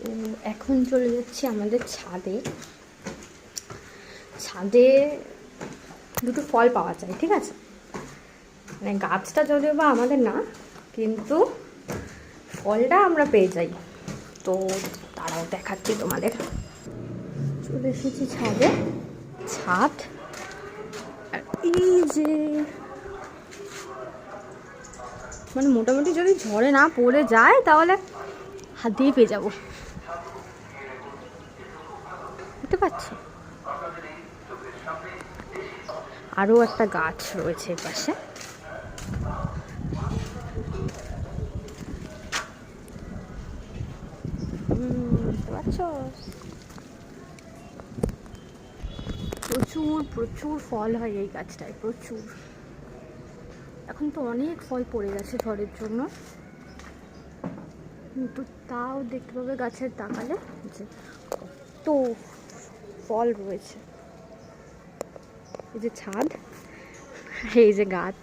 তো এখন চলে যাচ্ছি আমাদের ছাদে। ছাদে দুটো ফল পাওয়া যায়, ঠিক আছে? মানে গাছটা যদিও বা আমাদের না, কিন্তু ফলটা আমরা পেয়ে যাই। তো তারাও দেখাচ্ছি তোমাদের। চলে এসেছি ছাদে। ছাদ আর এই যে মানে মোটামুটি যদি ঝড়ে না পড়ে যায় তাহলে হাত দিয়ে পেয়ে যাবো, বুঝতে পারছো? আরও একটা গাছ রয়েছে পাশে। বুঝতে পারছো? প্রচুর প্রচুর ফল হয় এই গাছটায়, প্রচুর। এখন তো অনেক ফল পড়ে গেছে ঝড়ের জন্য, কিন্তু তাও দেখতে পাবে গাছের তাকালে যে কত ফল রয়েছে। এই যে ছাদ, এই যে গাছ।